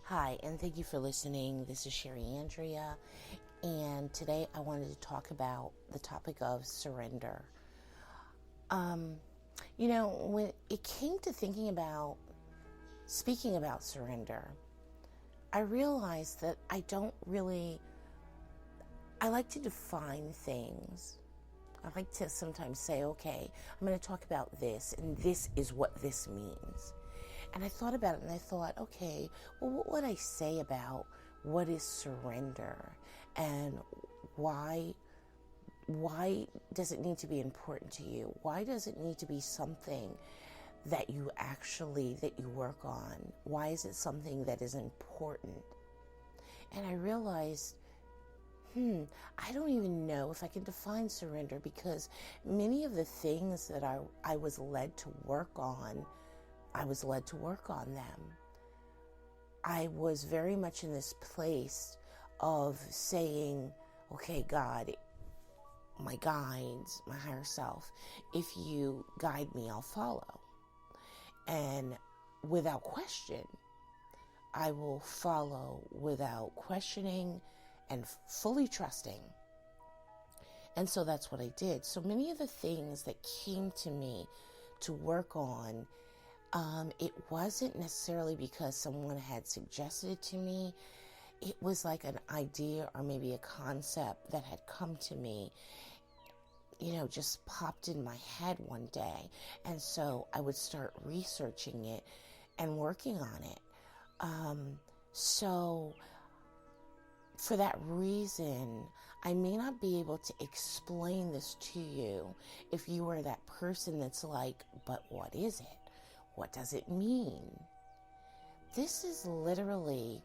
Hi, and thank you for listening. This is Sherry Andrea, and today I wanted to talk about the topic of surrender. When it came to speaking about surrender, I realized that I like to define things. I like to sometimes say, okay, I'm going to talk about this, and this is what this means. And I thought about it and I thought, okay, well, what would I say about what is surrender and why why does it need to be important to you? Why does it need to be something that you work on? Why is it something that is important? And I realized, I don't even know if I can define surrender, because many of the things that I was led to work on, I was led to work on them. I was very much in this place of saying, okay, God, my guides, my higher self, if you guide me, I'll follow. And without question, I will follow without questioning and fully trusting. And so that's what I did. So many of the things that came to me to work on, it wasn't necessarily because someone had suggested it to me. It was like an idea or maybe a concept that had come to me, just popped in my head one day. And so I would start researching it and working on it. So for that reason, I may not be able to explain this to you if you are that person that's like, but what is it? What does it mean? This is literally,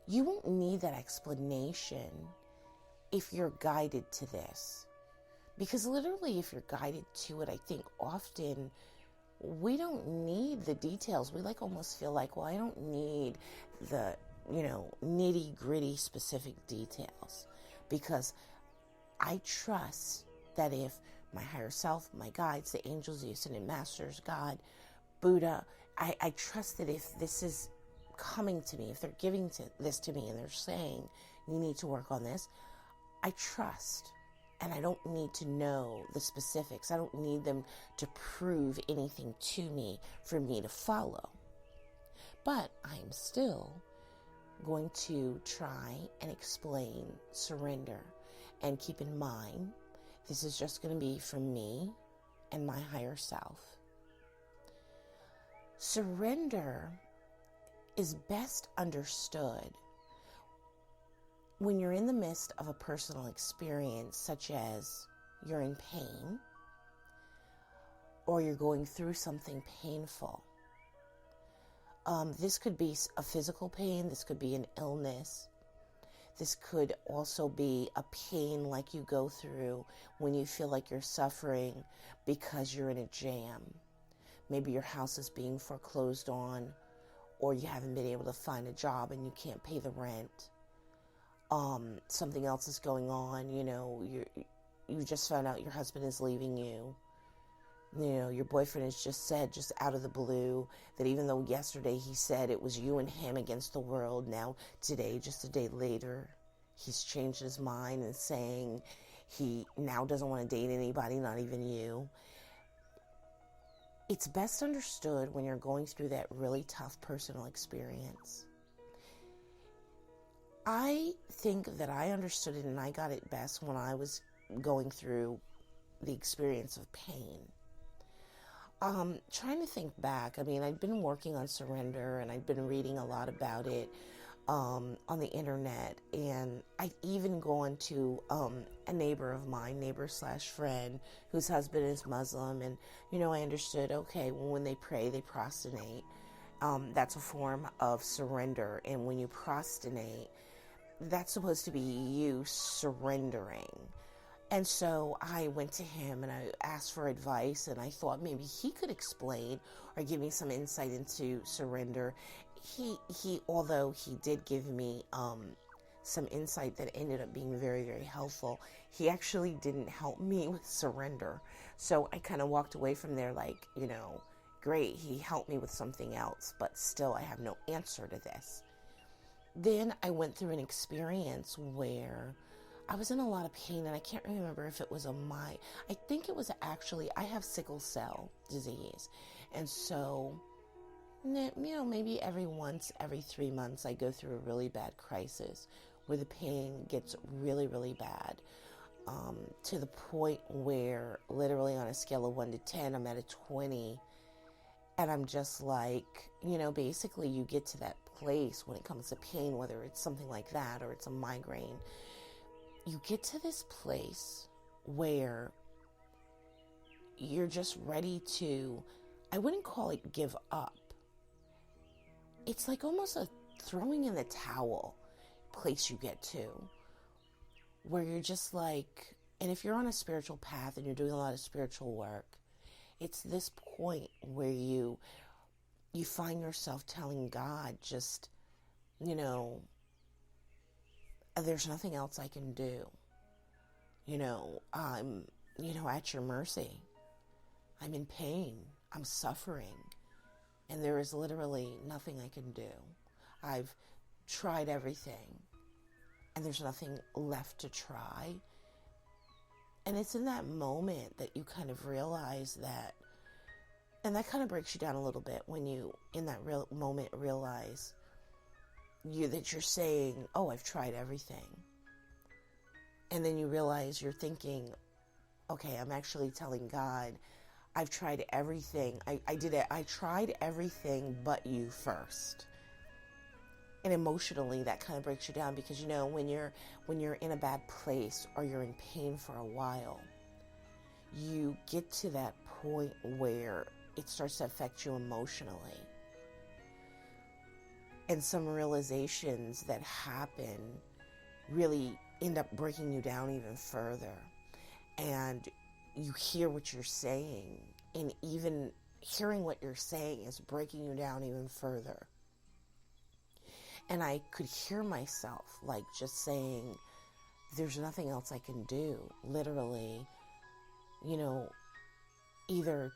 you won't need that explanation if you're guided to this. Because literally, if you're guided to it, I think often we don't need the details. We almost feel like, well, I don't need the, nitty gritty specific details, because I trust that if my higher self, my guides, the angels, the ascended masters, God, Buddha, I trust that if this is coming to me, if they're giving this to me and they're saying, you need to work on this, I trust. And I don't need to know the specifics. I don't need them to prove anything to me for me to follow. But I'm still going to try and explain surrender. And keep in mind, this is just going to be for me and my higher self. Surrender is best understood when you're in the midst of a personal experience, such as you're in pain or you're going through something painful. This could be a physical pain. This could be an illness. This could also be a pain like you go through when you feel like you're suffering because you're in a jam. Maybe your house is being foreclosed on, or you haven't been able to find a job and you can't pay the rent. Something else is going on, you just found out your husband is leaving you. Your boyfriend has just said, just out of the blue, that even though yesterday he said it was you and him against the world, now today, just a day later, he's changed his mind and saying he now doesn't want to date anybody, not even you. It's best understood when you're going through that really tough personal experience. I think that I understood it and I got it best when I was going through the experience of pain. Trying to think back, I'd been working on surrender and I'd been reading a lot about it on the internet, and I'd even gone to a neighbor/friend whose husband is Muslim, and I understood, okay, well, when they pray, they prostinate. That's a form of surrender, and when you prostinate, that's supposed to be you surrendering. And so I went to him and I asked for advice, and I thought maybe he could explain or give me some insight into surrender. Although he did give me some insight that ended up being very, very helpful, he actually didn't help me with surrender. So I kind of walked away from there great, he helped me with something else, but still I have no answer to this. Then I went through an experience where I was in a lot of pain, and I can't remember if it was I think it was actually, I have sickle cell disease. And so, maybe every 3 months, I go through a really bad crisis where the pain gets really, really bad, to the point where literally on a scale of 1 to 10, I'm at a 20. And I'm just like, basically you get to that place when it comes to pain, whether it's something like that or it's a migraine. You get to this place where you're just ready to, I wouldn't call it give up. It's like almost a throwing in the towel place you get to, where you're just like, and if you're on a spiritual path and you're doing a lot of spiritual work, it's this point where you find yourself telling God, just, there's nothing else I can do. I'm, at your mercy. I'm in pain. I'm suffering. And there is literally nothing I can do. I've tried everything, and there's nothing left to try. And it's in that moment that you kind of realize that, and that kind of breaks you down a little bit when you, in that real moment, realize that you're saying, oh, I've tried everything. And then you realize you're thinking, okay, I'm actually telling God, I've tried everything. I tried everything but you first. And emotionally, that kind of breaks you down because, when you're in a bad place or you're in pain for a while, you get to that point where it starts to affect you emotionally. And some realizations that happen really end up breaking you down even further. And you hear what you're saying, and even hearing what you're saying is breaking you down even further. And I could hear myself like just saying, there's nothing else I can do. Literally, either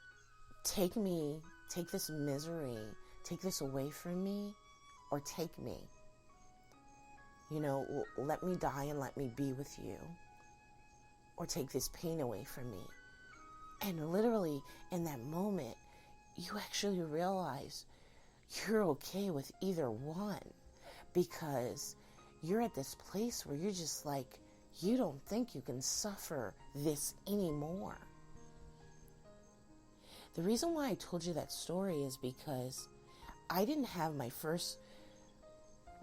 take this misery, take this away from me, or take me. Let me die and let me be with you. Or take this pain away from me. And literally, in that moment, you actually realize you're okay with either one. Because you're at this place where you're just like, you don't think you can suffer this anymore. The reason why I told you that story is because I didn't have my first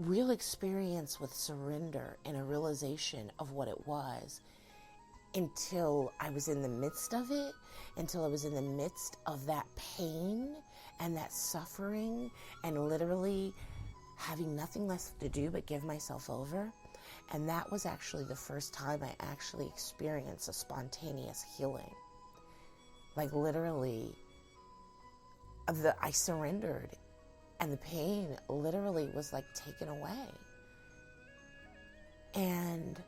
real experience with surrender and a realization of what it was until I was in the midst of it, until I was in the midst of that pain and that suffering and literally having nothing left to do but give myself over. And that was actually the first time I actually experienced a spontaneous healing. Like literally, I surrendered, and the pain literally was like taken away. And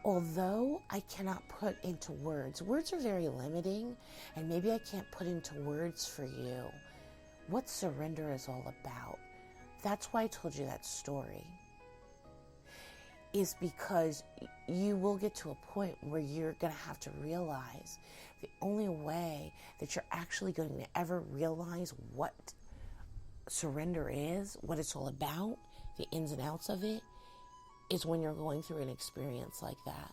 although I cannot put into words are very limiting, and maybe I can't put into words for you what surrender is all about. That's why I told you that story. Is because you will get to a point where you're going to have to realize the only way that you're actually going to ever realize what surrender is, what it's all about, the ins and outs of it, is when you're going through an experience like that.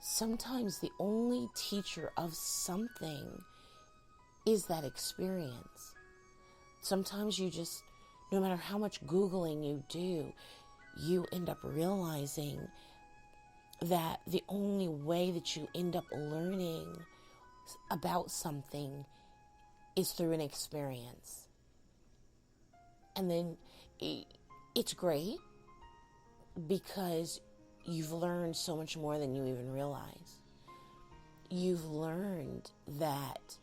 Sometimes the only teacher of something is that experience. Sometimes you just, no matter how much Googling you do, you end up realizing that the only way that you end up learning about something is through an experience. And then it's great because you've learned so much more than you even realize. You've learned that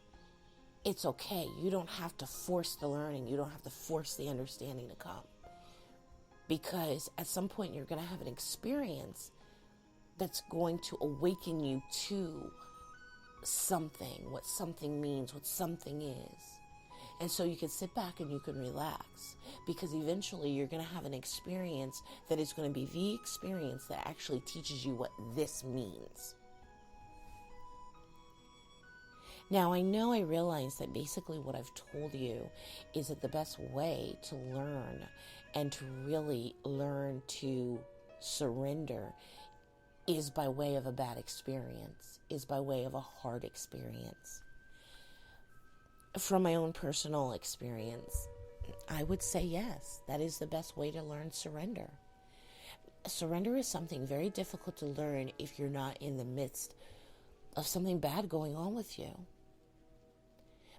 it's okay. You don't have to force the learning. You don't have to force the understanding to come. Because at some point you're going to have an experience that's going to awaken you to something, what something means, what something is. And so you can sit back and you can relax, because eventually you're going to have an experience that is going to be the experience that actually teaches you what this means. Now, I realize that basically what I've told you is that the best way to learn and to really learn to surrender is by way of a bad experience, is by way of a hard experience. From my own personal experience, I would say yes, that is the best way to learn surrender. Surrender is something very difficult to learn if you're not in the midst of something bad going on with you.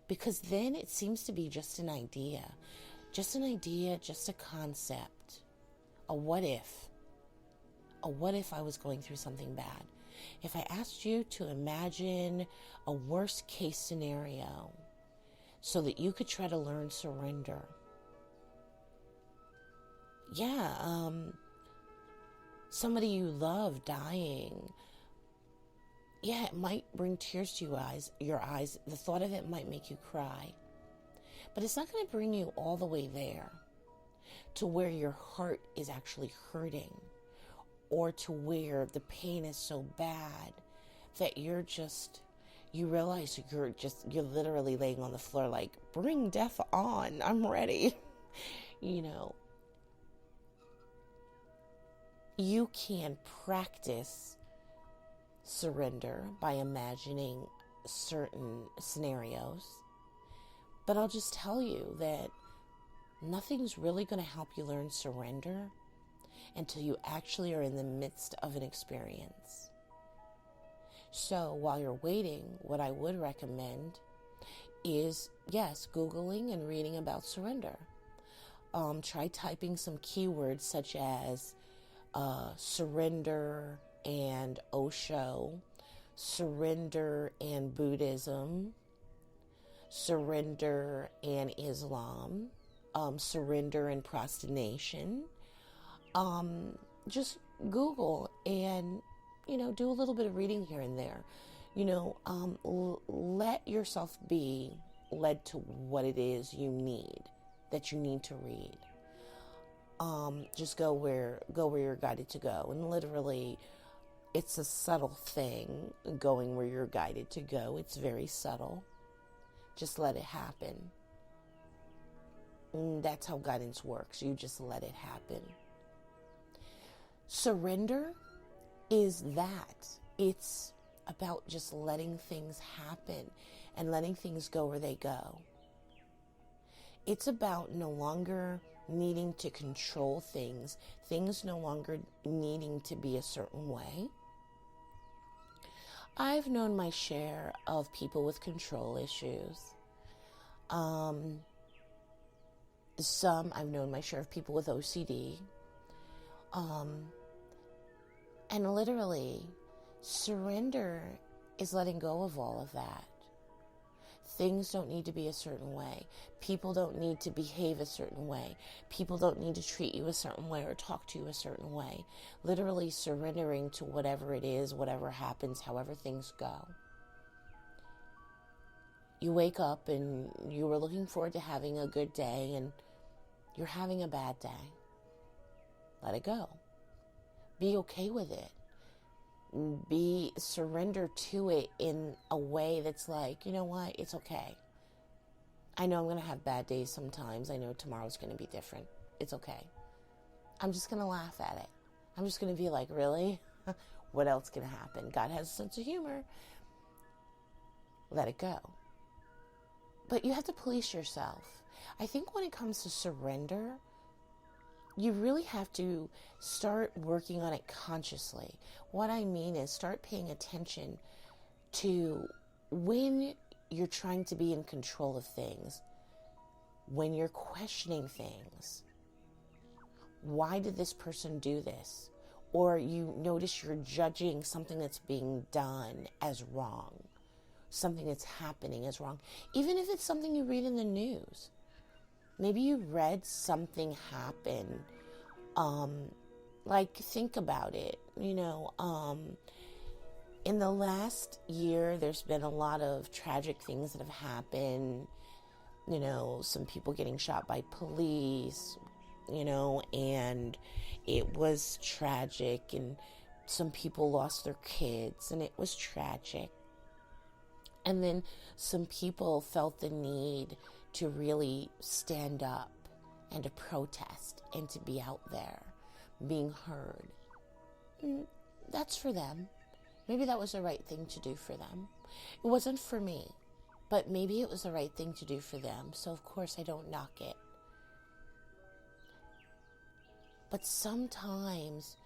Because then it seems to be just an idea, just a concept, a what if I was going through something bad. If I asked you to imagine a worst case scenario so that you could try to learn surrender. Somebody you love dying. Yeah, it might bring tears to your eyes. The thought of it might make you cry. But it's not going to bring you all the way there to where your heart is actually hurting, or to where the pain is so bad that you realize you're literally laying on the floor like, bring death on, I'm ready. You can practice surrender by imagining certain scenarios, but I'll just tell you that nothing's really going to help you learn surrender until you actually are in the midst of an experience. So while you're waiting, what I would recommend is, yes, Googling and reading about surrender. Try typing some keywords such as surrender and Osho, surrender and Buddhism, surrender and Islam, surrender and procrastination. Just Google and, do a little bit of reading here and there. Let yourself be led to what it is that you need to read. Just go where you're guided to go. And literally, it's a subtle thing, going where you're guided to go. It's very subtle. Just let it happen. And that's how guidance works. You just let it happen. Surrender is that. It's about just letting things happen and letting things go where they go. It's about no longer needing to control things no longer needing to be a certain way. I've known my share of people with control issues. I've known my share of people with OCD. And literally, surrender is letting go of all of that. Things don't need to be a certain way. People don't need to behave a certain way. People don't need to treat you a certain way or talk to you a certain way. Literally surrendering to whatever it is, whatever happens, however things go. You wake up and you were looking forward to having a good day and you're having a bad day. Let it go. Be okay with it. Surrender to it in a way that's like, you know what, it's okay. I know I'm going to have bad days sometimes. I know tomorrow's going to be different. It's okay. I'm just going to laugh at it. I'm just going to be like, really? What else can happen? God has a sense of humor. Let it go. But you have to police yourself. I think when it comes to surrender, you really have to start working on it consciously. What I mean is start paying attention to when you're trying to be in control of things, when you're questioning things. Why did this person do this? Or you notice you're judging something that's being done as wrong, something that's happening as wrong, even if it's something you read in the news. Maybe you read something happen. Think about it. In the last year, there's been a lot of tragic things that have happened. Some people getting shot by police, and it was tragic. And some people lost their kids, and it was tragic. And then some people felt the need to really stand up and to protest and to be out there being heard. And that's for them. Maybe that was the right thing to do for them. It wasn't for me, but maybe it was the right thing to do for them. So of course I don't knock it. But sometimes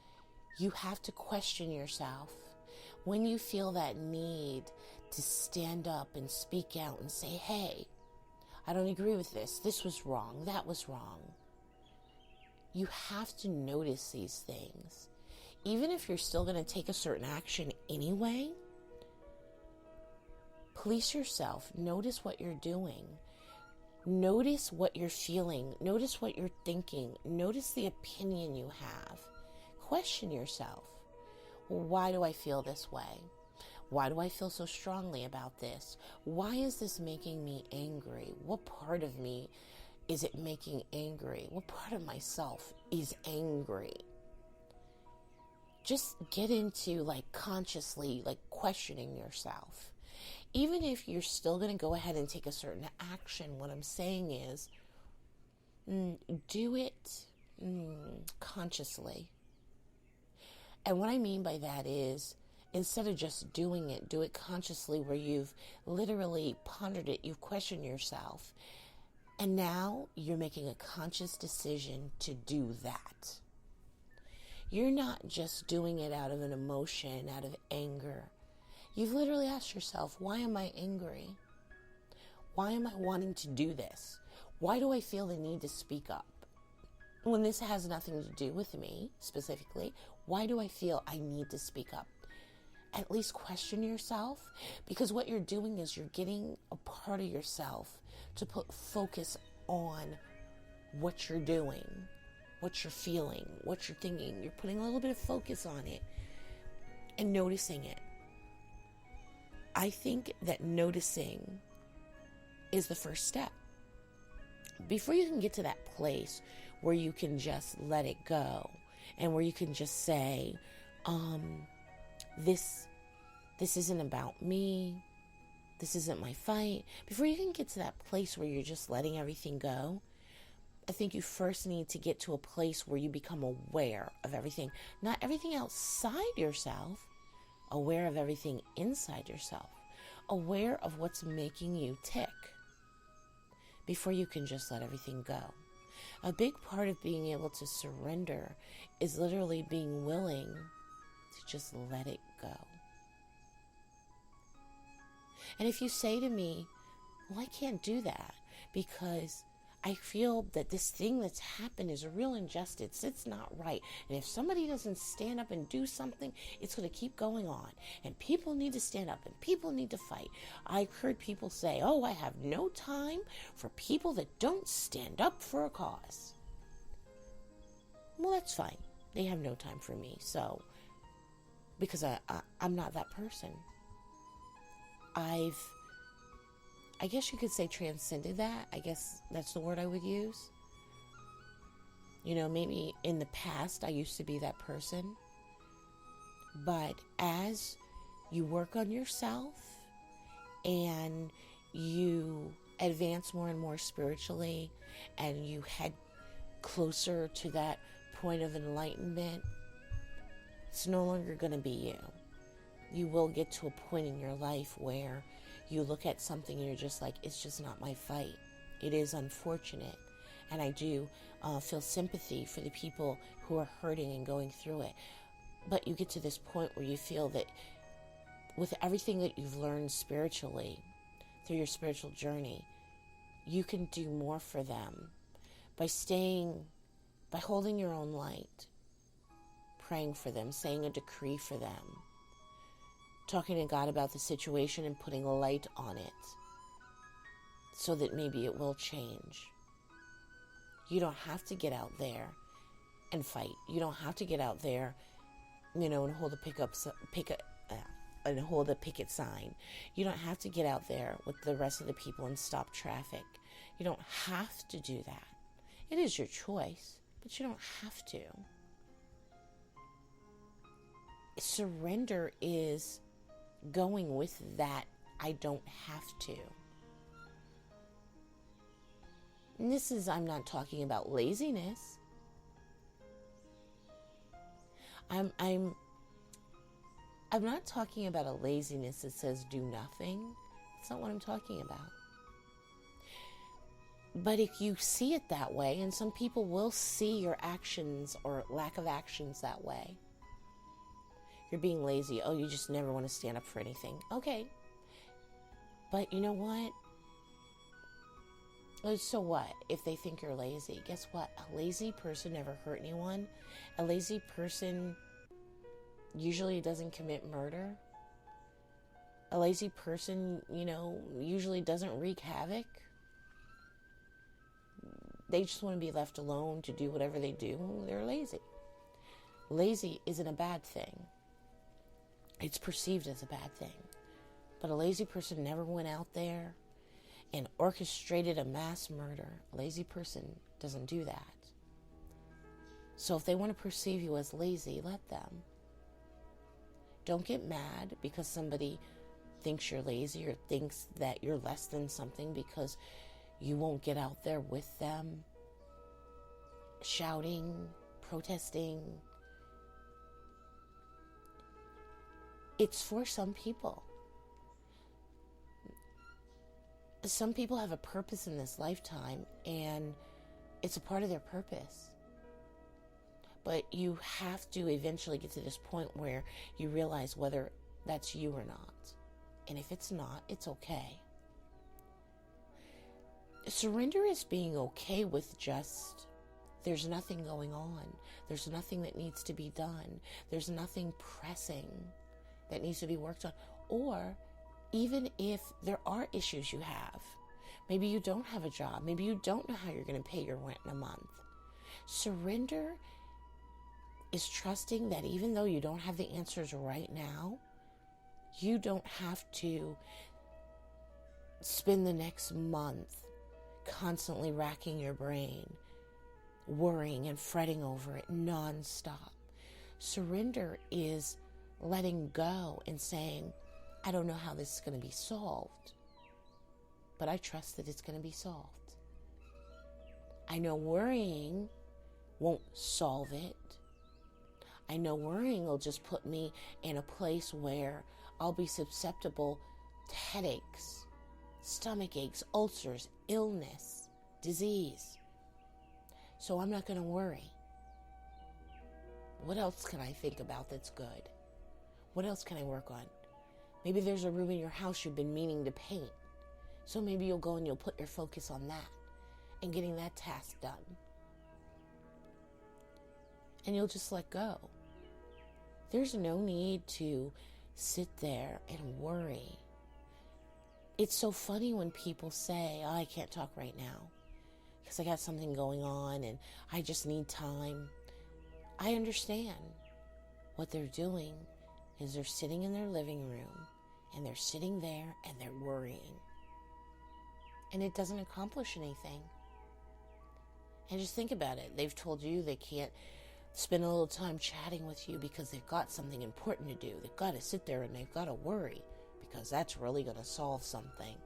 you have to question yourself when you feel that need to stand up and speak out and say, hey, I don't agree with this. This was wrong. That was wrong. You have to notice these things. Even if you're still going to take a certain action anyway, police yourself. Notice what you're doing. Notice what you're feeling. Notice what you're thinking. Notice the opinion you have. Question yourself. Why do I feel this way? Why do I feel so strongly about this? Why is this making me angry? What part of me is it making angry? What part of myself is angry? Just get into consciously questioning yourself. Even if you're still going to go ahead and take a certain action, what I'm saying is do it consciously. And what I mean by that is, instead of just doing it, do it consciously, where you've literally pondered it, you've questioned yourself, and now you're making a conscious decision to do that. You're not just doing it out of an emotion, out of anger. You've literally asked yourself, why am I angry? Why am I wanting to do this? Why do I feel the need to speak up? When this has nothing to do with me specifically, why do I feel I need to speak up? At least question yourself, because what you're doing is you're getting a part of yourself to put focus on what you're doing, what you're feeling, what you're thinking. You're putting a little bit of focus on it and noticing it. I think that noticing is the first step. Before you can get to that place where you can just let it go and where you can just say, this isn't about me. This isn't my fight. Before you can get to that place where you're just letting everything go, I think you first need to get to a place where you become aware of everything. Not everything outside yourself, aware of everything inside yourself. Aware of what's making you tick before you can just let everything go. A big part of being able to surrender is literally being willing to just let it go. And if you say to me, well, I can't do that because I feel that this thing that's happened is a real injustice. It's not right. And if somebody doesn't stand up and do something, it's going to keep going on. And people need to stand up and people need to fight. I've heard people say, oh, I have no time for people that don't stand up for a cause. Well, that's fine. They have no time for me. So, because I'm not that person. I guess you could say transcended that. I guess that's the word I would use. Maybe in the past I used to be that person. But as you work on yourself and you advance more and more spiritually and you head closer to that point of enlightenment, it's no longer going to be you. You will get to a point in your life where you look at something and you're just like, it's just not my fight. It is unfortunate. And I do feel sympathy for the people who are hurting and going through it. But you get to this point where you feel that with everything that you've learned spiritually, through your spiritual journey, you can do more for them by holding your own light, praying for them, saying a decree for them, talking to God about the situation and putting a light on it so that maybe it will change. You don't have to get out there and fight. You don't have to get out there, and hold a and hold a picket sign. You don't have to get out there with the rest of the people and stop traffic. You don't have to do that. It is your choice, but you don't have to. Surrender is going with that I don't have to. And I'm not talking about laziness. I'm not talking about a laziness that says do nothing. That's not what I'm talking about. But if you see it that way, and some people will see your actions or lack of actions that way. You're being lazy. Oh, you just never want to stand up for anything. Okay. But you know what? So what if they think you're lazy? Guess what? A lazy person never hurt anyone. A lazy person usually doesn't commit murder. A lazy person, usually doesn't wreak havoc. They just want to be left alone to do whatever they do. They're lazy. Lazy isn't a bad thing. It's perceived as a bad thing. But a lazy person never went out there and orchestrated a mass murder. A lazy person doesn't do that. So if they want to perceive you as lazy, let them. Don't get mad because somebody thinks you're lazy or thinks that you're less than something because you won't get out there with them shouting, protesting. It's for some people. Some people have a purpose in this lifetime, and it's a part of their purpose. But you have to eventually get to this point where you realize whether that's you or not. And if it's not, it's okay. Surrender is being okay with just, there's nothing going on. There's nothing that needs to be done. There's nothing pressing that needs to be worked on. Or even if there are issues you have, maybe you don't have a job, maybe you don't know how you're going to pay your rent in a month. Surrender is trusting that even though you don't have the answers right now, you don't have to spend the next month constantly racking your brain, worrying and fretting over it nonstop. Surrender is letting go and saying, I don't know how this is going to be solved, but I trust that it's going to be solved. I know worrying won't solve it. I know worrying will just put me in a place where I'll be susceptible to headaches, stomach aches, ulcers, illness, disease. So I'm not going to worry. What else can I think about that's good? What else can I work on? Maybe there's a room in your house you've been meaning to paint. So maybe you'll go and you'll put your focus on that and getting that task done. And you'll just let go. There's no need to sit there and worry. It's so funny when people say, oh, I can't talk right now because I got something going on and I just need time. I understand. What they're doing is they're sitting in their living room and they're sitting there and they're worrying. And it doesn't accomplish anything. And just think about it. They've told you they can't spend a little time chatting with you because they've got something important to do. They've got to sit there and they've got to worry because that's really going to solve something.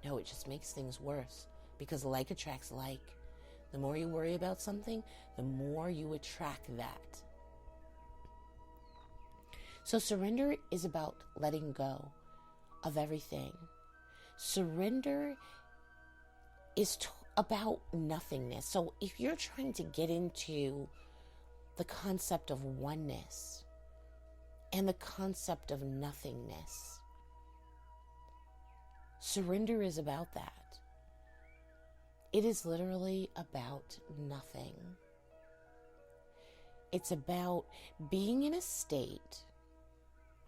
No, it just makes things worse because like attracts like. The more you worry about something, the more you attract that. So surrender is about letting go of everything. Surrender is about nothingness. So if you're trying to get into the concept of oneness and the concept of nothingness, surrender is about that. It is literally about nothing. It's about being in a state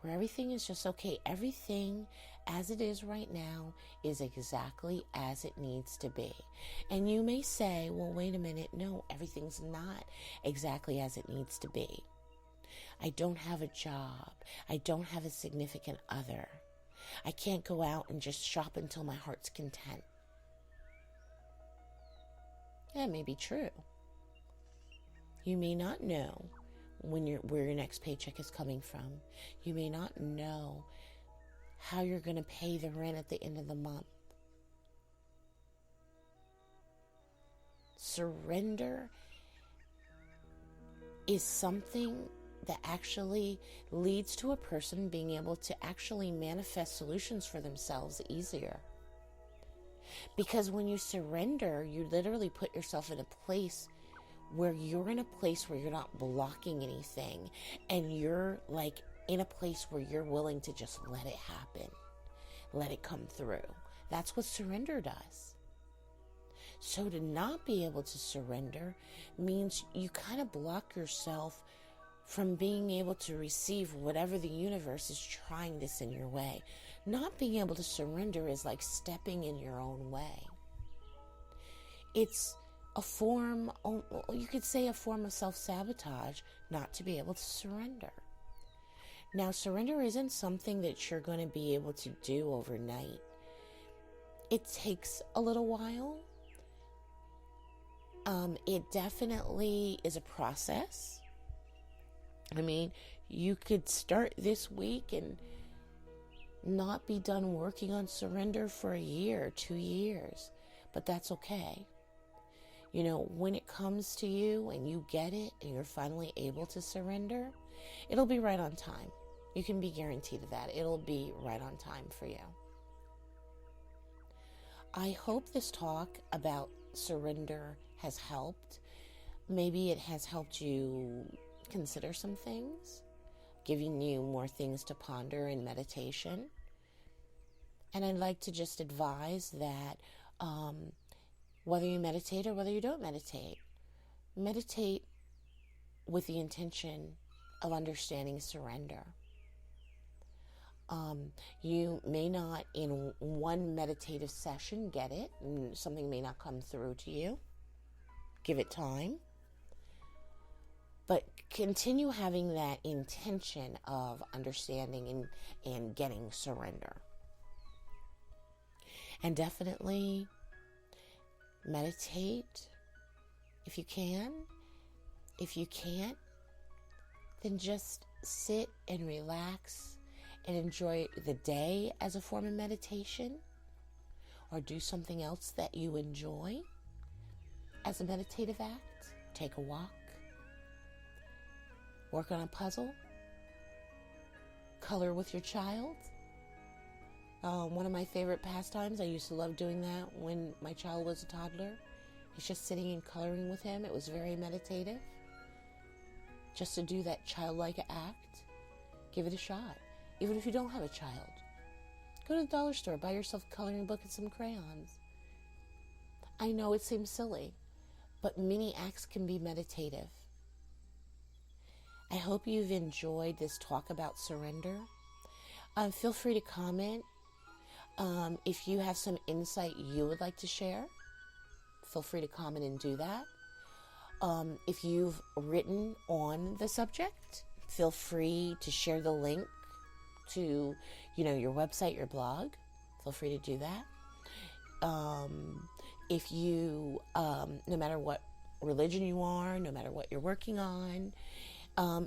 where everything is just okay. Everything as it is right now is exactly as it needs to be. And you may say, well, wait a minute. No, everything's not exactly as it needs to be. I don't have a job. I don't have a significant other. I can't go out and just shop until my heart's content. That may be true. You may not know where your next paycheck is coming from. You may not know how you're going to pay the rent at the end of the month. Surrender is something that actually leads to a person being able to actually manifest solutions for themselves easier. Because when you surrender, you literally put yourself in a place where you're not blocking anything, and you're like in a place where you're willing to just let it happen, let it come through. That's what surrender does. So to not be able to surrender means you kind of block yourself from being able to receive whatever the universe is trying to send your way. Not being able to surrender is like stepping in your own way. It's a form, you could say a form of self-sabotage, not to be able to surrender. Now, surrender isn't something that you're going to be able to do overnight. It takes a little while. It definitely is a process. I mean, you could start this week and not be done working on surrender for a year, 2 years, but that's okay. You know, when it comes to you and you get it and you're finally able to surrender, it'll be right on time. You can be guaranteed of that. It'll be right on time for you. I hope this talk about surrender has helped. Maybe it has helped you consider some things, giving you more things to ponder in meditation. And I'd like to just advise that whether you meditate or whether you don't meditate with the intention of understanding surrender. You may not in one meditative session get it, and something may not come through to you. Give it time. But continue having that intention of understanding and getting surrender. And definitely meditate if you can. If you can't, then just sit and relax and enjoy the day as a form of meditation, or do something else that you enjoy as a meditative act. Take a walk, work on a puzzle, color with your child. One of my favorite pastimes, I used to love doing that when my child was a toddler. It's just sitting and coloring with him. It was very meditative. Just to do that childlike act, give it a shot. Even if you don't have a child, go to the dollar store, buy yourself a coloring book and some crayons. I know it seems silly, but many acts can be meditative. I hope you've enjoyed this talk about surrender. Feel free to comment. If you have some insight you would like to share, feel free to comment and do that. If you've written on the subject, feel free to share the link to, your website, your blog. Feel free to do that. If you, no matter what religion you are, no matter what you're working on,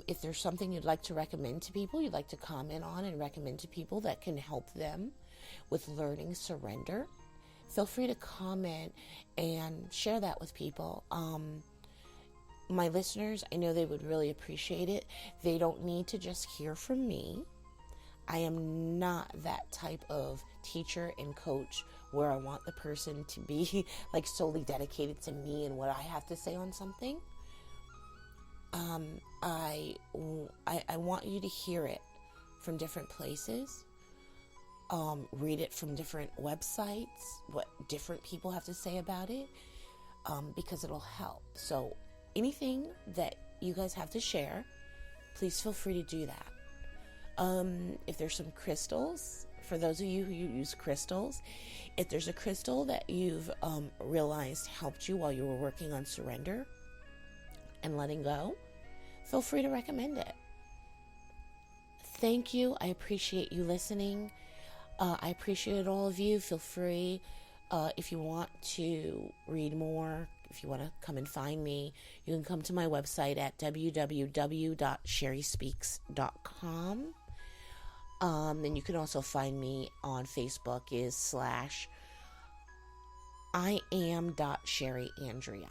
if there's something you'd like to recommend to people, you'd like to comment on and recommend to people that can help them with learning surrender, feel free to comment and share that with people. My listeners, I know they would really appreciate it. They don't need to just hear from me. I am not that type of teacher and coach where I want the person to be like solely dedicated to me and what I have to say on something. I want you to hear it from different places. Read it from different websites, what different people have to say about it, because it'll help. So anything that you guys have to share, please feel free to do that. If there's some crystals, for those of you who use crystals, if there's a crystal that you've realized helped you while you were working on surrender and letting go, feel free to recommend it. thank you. I appreciate you listening. I appreciate all of you. Feel free, if you want to read more, if you want to come and find me, you can come to my website at www.sherryspeaks.com. And you can also find me on Facebook is /Iam.SherryAndrea.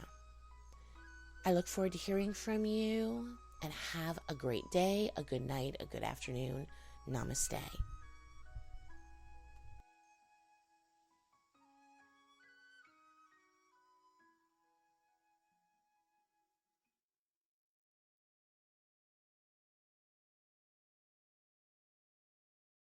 I look forward to hearing from you, and have a great day, a good night, a good afternoon. Namaste.